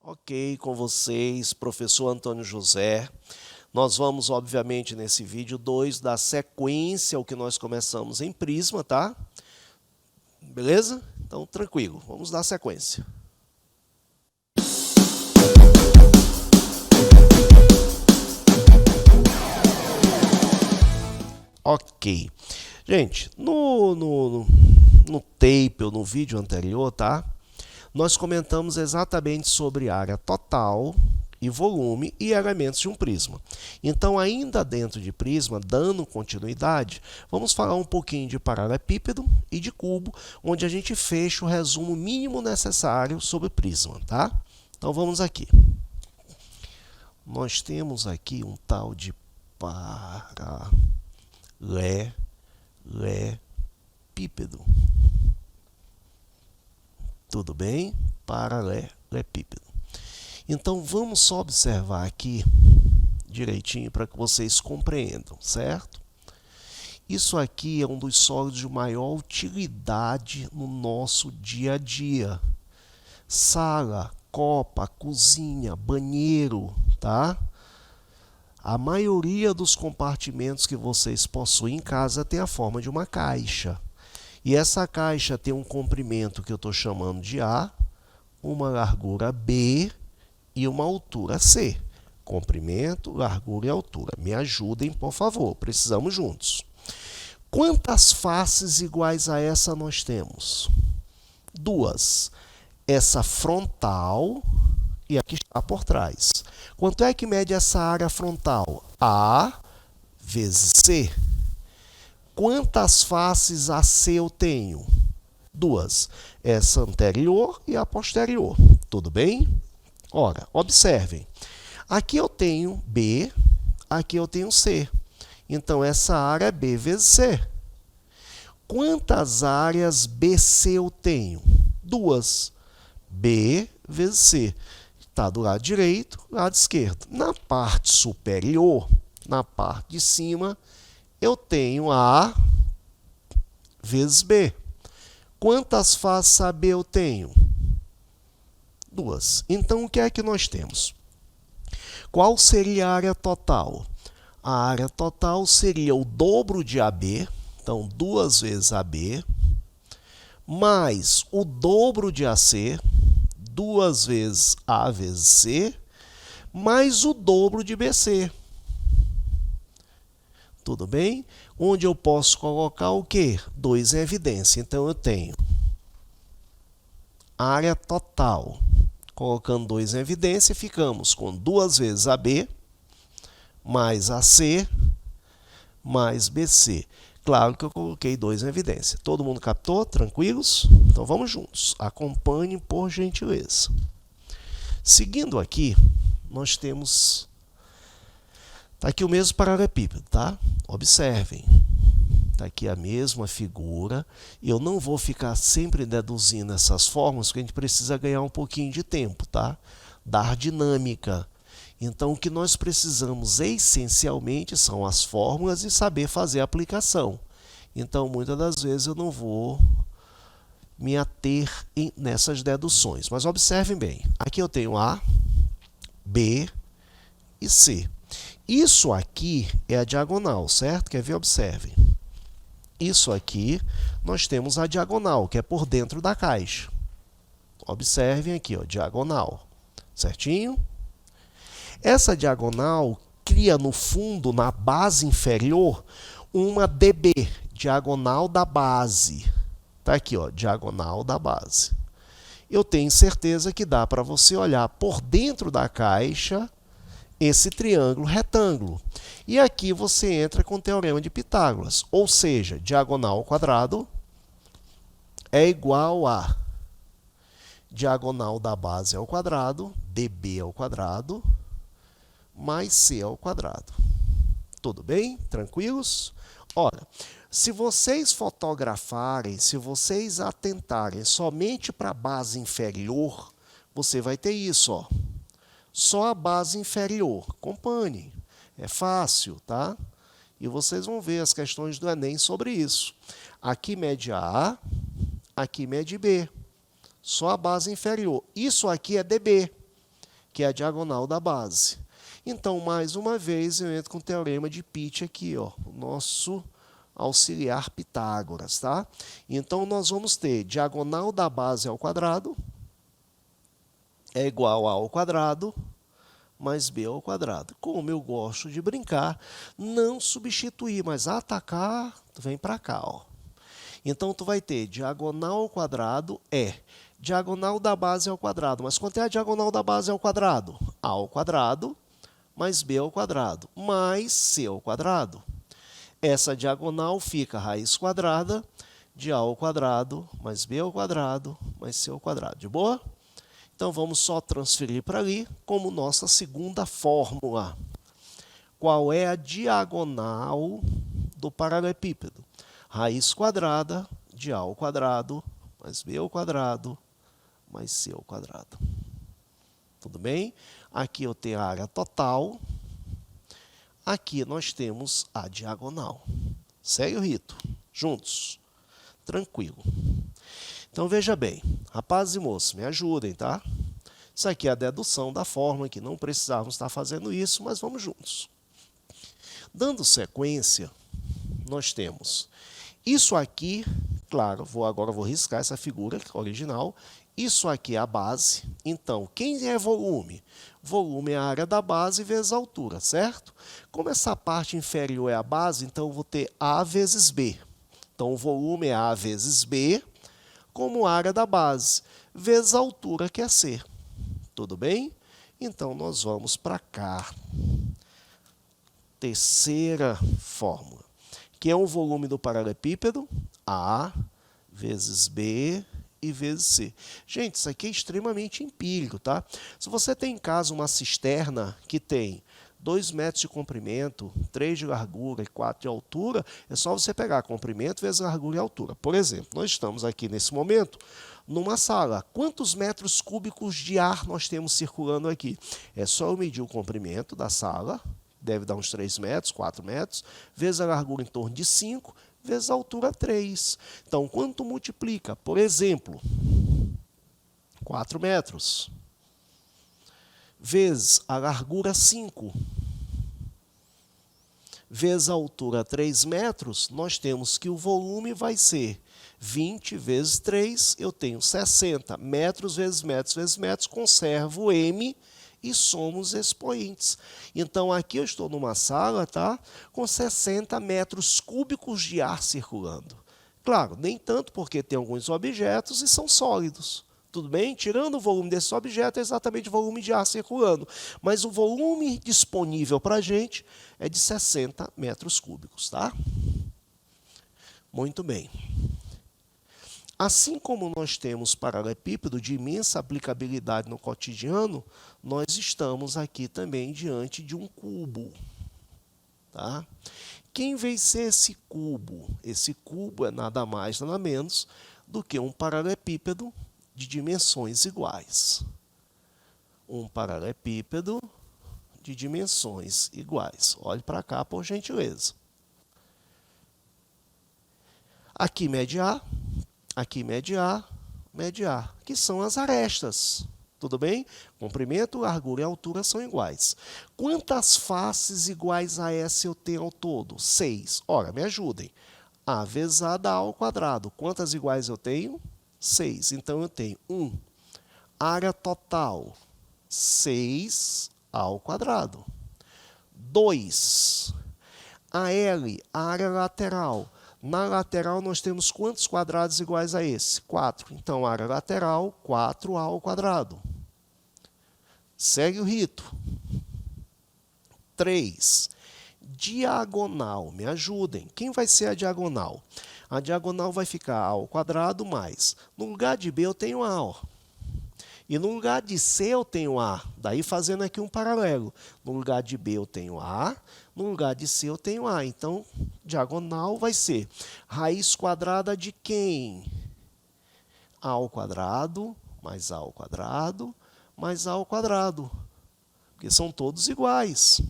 Ok, com vocês, professor Antônio José. Nós vamos, obviamente, nesse vídeo 2, dar sequência ao que nós começamos em Prisma, tá? Beleza? Então, tranquilo, vamos dar sequência. Ok. Gente, no tape ou no vídeo anterior, tá? Nós comentamos exatamente sobre área total e volume e elementos de um prisma. Então, ainda dentro de prisma, dando continuidade, vamos falar um pouquinho de paralelepípedo e de cubo, onde a gente fecha o resumo mínimo necessário sobre prisma, tá? Então, vamos aqui. Nós temos aqui um tal de paralelepípedo. Tudo bem? Paralelepípedo. Então, vamos só observar aqui direitinho para que vocês compreendam, certo? Isso aqui é um dos sólidos de maior utilidade no nosso dia a dia. Sala, copa, cozinha, banheiro, tá? A maioria dos compartimentos que vocês possuem em casa tem a forma de uma caixa. E essa caixa tem um comprimento que eu estou chamando de A, uma largura B e uma altura C. Comprimento, largura e altura. Me ajudem, por favor. Precisamos juntos. Quantas faces iguais a essa nós temos? Duas. Essa frontal e a que está por trás. Quanto é que mede essa área frontal? A vezes C. Quantas faces AC eu tenho? Duas. Essa anterior e a posterior. Tudo bem? Ora, observem. Aqui eu tenho B, aqui eu tenho C. Então, essa área é B vezes C. Quantas áreas BC eu tenho? Duas. B vezes C. Está do lado direito, lado esquerdo. Na parte superior, na parte de cima, eu tenho A vezes B. Quantas faces AB eu tenho? Duas. Então, o que é que nós temos? Qual seria a área total? A área total seria o dobro de AB, então, 2 vezes AB, mais o dobro de AC, 2 vezes A vezes C, mais o dobro de BC. Tudo bem? Onde eu posso colocar o quê? 2 em evidência. Então, eu tenho área total. Colocando 2 em evidência, ficamos com 2 vezes AB, mais AC, mais BC. Claro que eu coloquei 2 em evidência. Todo mundo captou? Tranquilos? Então, vamos juntos. Acompanhem, por gentileza. Seguindo aqui, nós temos... Está aqui o mesmo paralelepípedo, tá? Observem. Está aqui a mesma figura. E eu não vou ficar sempre deduzindo essas fórmulas, porque a gente precisa ganhar um pouquinho de tempo, tá? Dar dinâmica. Então, o que nós precisamos essencialmente são as fórmulas e saber fazer a aplicação. Então, muitas das vezes eu não vou me ater nessas deduções. Mas observem bem. Aqui eu tenho A, B e C. Isso aqui é a diagonal, certo? Quer ver? Observem. Isso aqui, nós temos a diagonal, que é por dentro da caixa. Observem aqui, ó, diagonal. Certinho? Essa diagonal cria no fundo, na base inferior, uma DB, diagonal da base. Está aqui, ó, diagonal da base. Eu tenho certeza que dá para você olhar por dentro da caixa esse triângulo retângulo. E aqui você entra com o teorema de Pitágoras, ou seja, diagonal ao quadrado é igual a diagonal da base ao quadrado, dB ao quadrado, mais C ao quadrado. Tudo bem? Tranquilos? Ora, se vocês fotografarem, se vocês atentarem somente para a base inferior, você vai ter isso, ó. Só a base inferior. Acompanhem. É fácil, tá? E vocês vão ver as questões do Enem sobre isso. Aqui mede A, aqui mede B. Só a base inferior. Isso aqui é dB. que é a diagonal da base. Então, mais uma vez, eu entro com o teorema de Pitt aqui, ó, o nosso auxiliar Pitágoras, tá? Então, nós vamos ter diagonal da base ao quadrado é igual a ao quadrado mais b ao quadrado. Como eu gosto de brincar, não substituir, mas atacar, tu vem para cá, ó. Então, tu vai ter diagonal ao quadrado é diagonal da base ao quadrado. Mas quanto é a diagonal da base ao quadrado? A ao quadrado mais b ao quadrado, mais c ao quadrado. Essa diagonal fica raiz quadrada de a ao quadrado mais b ao quadrado mais c ao quadrado. De boa? Então, vamos só transferir para ali como nossa segunda fórmula. Qual é a diagonal do paralelepípedo? Raiz quadrada de a ao quadrado mais b ao quadrado mais c ao quadrado. Tudo bem? Aqui eu tenho a área total. Aqui nós temos a diagonal. Segue o rito. Juntos. Tranquilo. Então, veja bem. Rapazes e moços, me ajudem, tá? Isso aqui é a dedução da fórmula, que não precisávamos estar fazendo isso, mas vamos juntos. Dando sequência, nós temos isso aqui, claro, agora vou riscar essa figura original. Isso aqui é a base. Então, quem é volume? Volume é a área da base vezes a altura, certo? Como essa parte inferior é a base, então eu vou ter A vezes B. Então, o volume é A vezes B, como área da base, vezes a altura, que é C. Tudo bem? Então, nós vamos para cá. Terceira fórmula, que é o volume do paralelepípedo, A vezes B e vezes C. Gente, isso aqui é extremamente empírico, tá? Se você tem em casa uma cisterna que tem 2 metros de comprimento, 3 de largura e 4 de altura, é só você pegar comprimento vezes largura e altura. Por exemplo, nós estamos aqui nesse momento numa sala. Quantos metros cúbicos de ar nós temos circulando aqui? É só eu medir o comprimento da sala, deve dar uns 3 metros, 4 metros, vezes a largura em torno de 5, vezes a altura 3. Então, quanto multiplica? Por exemplo, 4 metros, vezes a largura 5, vezes a altura 3 metros, nós temos que o volume vai ser 20 vezes 3, eu tenho 60. Metros vezes metros vezes metros, conservo m e somos expoentes. Então, aqui eu estou numa sala, tá, com 60 metros cúbicos de ar circulando. Claro, nem tanto, porque tem alguns objetos e são sólidos. Tudo bem? Tirando o volume desse objeto, é exatamente o volume de ar circulando. Mas o volume disponível para a gente é de 60 metros cúbicos, tá? Muito bem. Assim como nós temos paralelepípedo de imensa aplicabilidade no cotidiano, nós estamos aqui também diante de um cubo. Tá? Quem vai ser esse cubo? Esse cubo é nada mais, nada menos do que um paralelepípedo de dimensões iguais. Um paralelepípedo de dimensões iguais. Olhe para cá, por gentileza. Aqui mede A. Aqui mede A, que são as arestas. Tudo bem? Comprimento, largura e altura são iguais. Quantas faces iguais a essa eu tenho ao todo? 6. Ora, me ajudem. A vezes A dá A ao quadrado. Quantas iguais eu tenho? 6. Então, eu tenho 1. Área total, 6 ao quadrado. 2. A L, a área lateral. Na lateral, nós temos quantos quadrados iguais a esse? 4. Então, área lateral, 4A ao quadrado. Segue o rito. 3. Diagonal. Me ajudem. Quem vai ser a diagonal? A diagonal vai ficar A ao quadrado mais. No lugar de B, eu tenho A. Ó. E no lugar de C, eu tenho A. Daí, fazendo aqui um paralelo. No lugar de B, eu tenho A. No lugar de C, eu tenho A. Então, diagonal vai ser raiz quadrada de quem? A ao quadrado, mais A ao quadrado, mais A ao quadrado. Porque são todos iguais.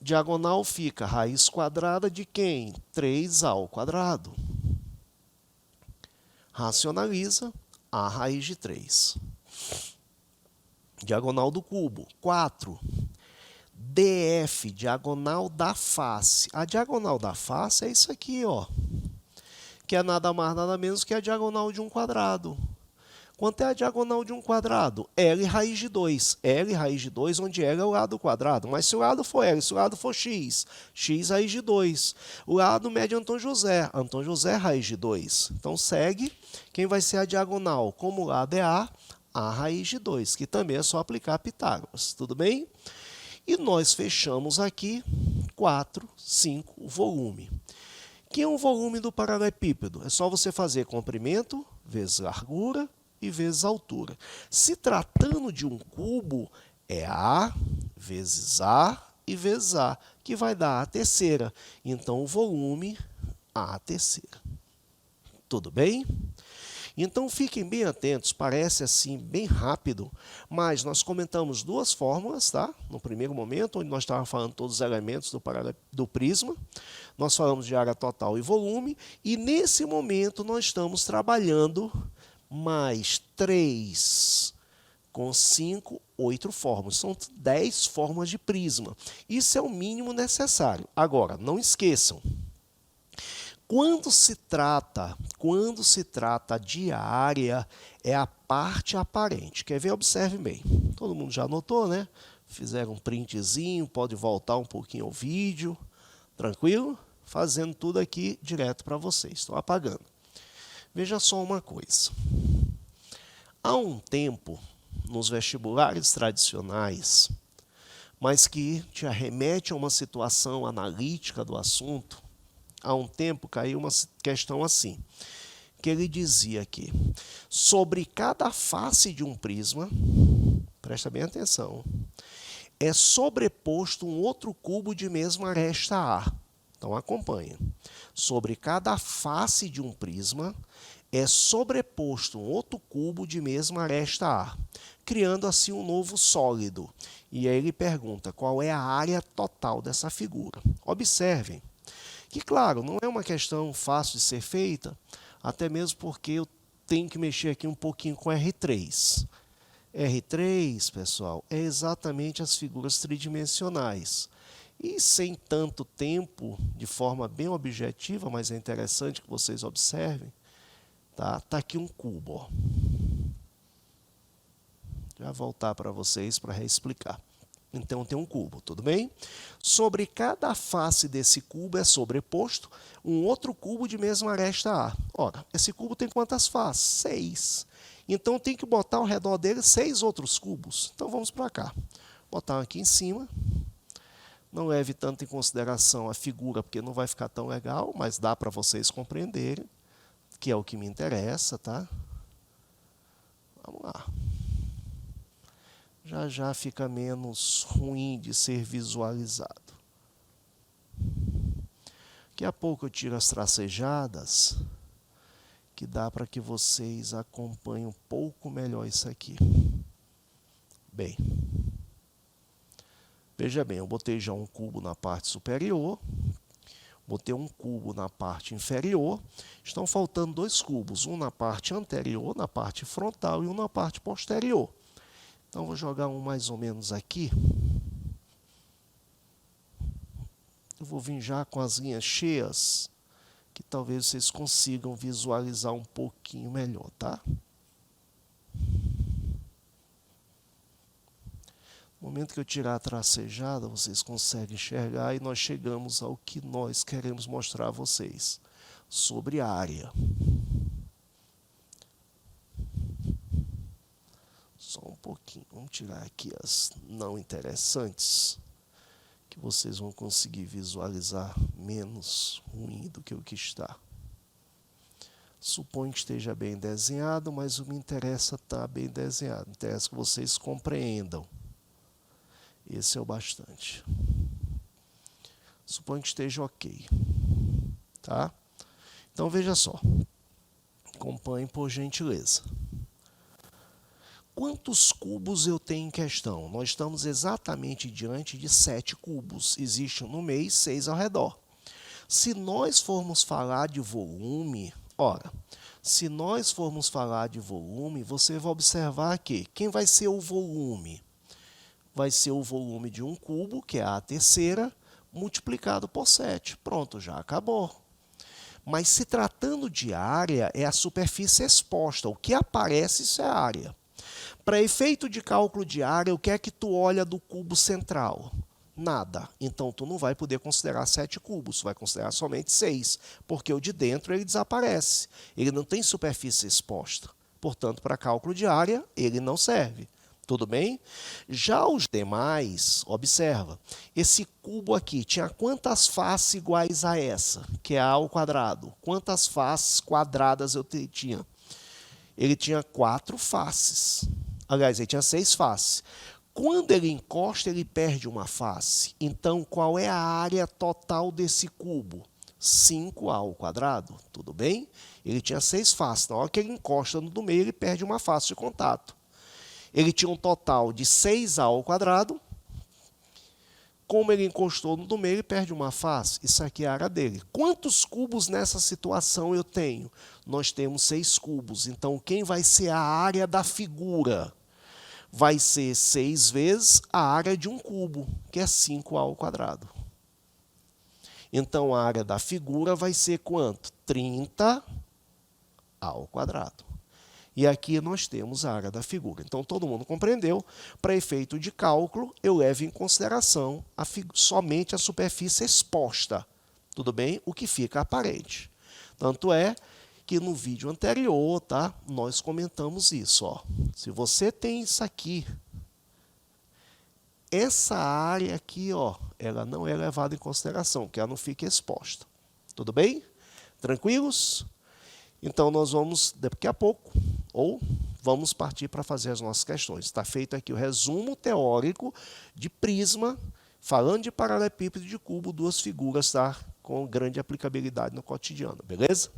Diagonal fica raiz quadrada de quem? 3A ao quadrado. Racionaliza. A raiz de 3. diagonal do cubo. 4. DF, diagonal da face. A diagonal da face é isso aqui, ó, que é nada mais, nada menos que a diagonal de um quadrado. Quanto é a diagonal de um quadrado? L raiz de 2. L raiz de 2, onde L é o lado do quadrado. Mas se o lado for L, se o lado for X, X raiz de 2. O lado mede Antônio José. Antônio José raiz de 2. Então, segue. Quem vai ser a diagonal? Como o lado é A raiz de 2, que também é só aplicar Pitágoras. Tudo bem? E nós fechamos aqui 4, 5, o volume. Que é um volume do paralelepípedo? É só você fazer comprimento vezes largura e vezes altura. Se tratando de um cubo, é A vezes A e vezes A, que vai dar a terceira. Então, o volume A terceira. Tudo bem? Então, fiquem bem atentos, parece assim bem rápido, mas nós comentamos duas fórmulas, tá? No primeiro momento, onde nós estávamos falando todos os elementos do prisma, nós falamos de área total e volume, e nesse momento nós estamos trabalhando mais 3 com 5, 8 fórmulas. São 10 formas de prisma. Isso é o mínimo necessário. Agora, não esqueçam, quando se trata de área, é a parte aparente. Quer ver? Observe bem. Todo mundo já notou, né? Fizeram um printzinho, pode voltar um pouquinho ao vídeo. Tranquilo? Fazendo tudo aqui direto para vocês. Estou apagando. Veja só uma coisa. Há um tempo, nos vestibulares tradicionais, mas que te arremete a uma situação analítica do assunto, há um tempo caiu uma questão assim, que ele dizia aqui, sobre cada face de um prisma, presta bem atenção, é sobreposto um outro cubo de mesma aresta A. Então, acompanha. Sobre cada face de um prisma, é sobreposto um outro cubo de mesma aresta A, criando assim um novo sólido. E aí ele pergunta qual é a área total dessa figura. Observem que, claro, não é uma questão fácil de ser feita, até mesmo porque eu tenho que mexer aqui um pouquinho com R3. R3, pessoal, é exatamente as figuras tridimensionais. E sem tanto tempo, de forma bem objetiva, mas é interessante que vocês observem, tá aqui um cubo, ó. Já voltar para vocês para reexplicar. Então, tem um cubo, tudo bem? Sobre cada face desse cubo é sobreposto um outro cubo de mesma aresta A. Ora, esse cubo tem quantas faces? 6. Então, tem que botar ao redor dele 6 outros cubos. Então, vamos para cá. Botar um aqui em cima. Não leve tanto em consideração a figura, porque não vai ficar tão legal, mas dá para vocês compreenderem, que é o que me interessa, tá? Vamos lá. Já já fica menos ruim de ser visualizado. Daqui a pouco eu tiro as tracejadas, que dá para que vocês acompanhem um pouco melhor isso aqui. Bem, veja bem, eu botei já um cubo na parte superior, botei um cubo na parte inferior, estão faltando 2 cubos, um na parte anterior, na parte frontal, e um na parte posterior. Então, vou jogar um mais ou menos aqui. Eu vou vir já com as linhas cheias, que talvez vocês consigam visualizar um pouquinho melhor, tá? No momento que eu tirar a tracejada, vocês conseguem enxergar e nós chegamos ao que nós queremos mostrar a vocês, sobre a área. Só um pouquinho, vamos tirar aqui as não interessantes, que vocês vão conseguir visualizar menos ruim do que o que está. Suponho que esteja bem desenhado, mas o que me interessa estar bem desenhado. Interessa que vocês compreendam. Esse é o bastante. Suponho que esteja ok. Tá? Então, veja só. Acompanhe por gentileza. Quantos cubos eu tenho em questão? Nós estamos exatamente diante de 7 cubos. Existe um no meio e 6 ao redor. Se nós formos falar de volume, Ora, se nós formos falar de volume, você vai observar que quem vai ser o volume? Vai ser o volume de um cubo, que é a terceira, multiplicado por 7. Pronto, já acabou. Mas se tratando de área, é a superfície exposta. O que aparece, isso é área. Para efeito de cálculo de área, o que é que tu olha do cubo central? Nada. Então, tu não vai poder considerar 7 cubos, tu vai considerar somente 6, porque o de dentro ele desaparece. Ele não tem superfície exposta. Portanto, para cálculo de área, ele não serve. Tudo bem? Já os demais, observa, esse cubo aqui tinha quantas faces iguais a essa, que é a ao quadrado? Quantas faces quadradas eu tinha? Ele tinha 4 faces. Aliás, ele tinha 6 faces. Quando ele encosta, ele perde uma face. Então, qual é a área total desse cubo? 5a ao quadrado, tudo bem? Ele tinha 6 faces. Na hora que ele encosta no do meio, ele perde uma face de contato. Ele tinha um total de 6a ao quadrado. Como ele encostou no do meio, ele perde uma face. Isso aqui é a área dele. Quantos cubos nessa situação eu tenho? Nós temos 6 cubos. Então, quem vai ser a área da figura? Vai ser 6 vezes a área de um cubo, que é 5a ao quadrado. Então, a área da figura vai ser quanto? 30a ao quadrado. E aqui nós temos a área da figura. Então, todo mundo compreendeu? Para efeito de cálculo, eu levo em consideração somente a superfície exposta. Tudo bem? O que fica aparente. Tanto é que no vídeo anterior, tá, nós comentamos isso. Ó. Se você tem isso aqui, essa área aqui, ó, ela não é levada em consideração, que ela não fica exposta. Tudo bem? Tranquilos? Então, nós vamos, daqui a pouco, ou vamos partir para fazer as nossas questões. Está feito aqui o resumo teórico de prisma, falando de paralelepípedo de cubo, duas figuras, tá? Com grande aplicabilidade no cotidiano, beleza?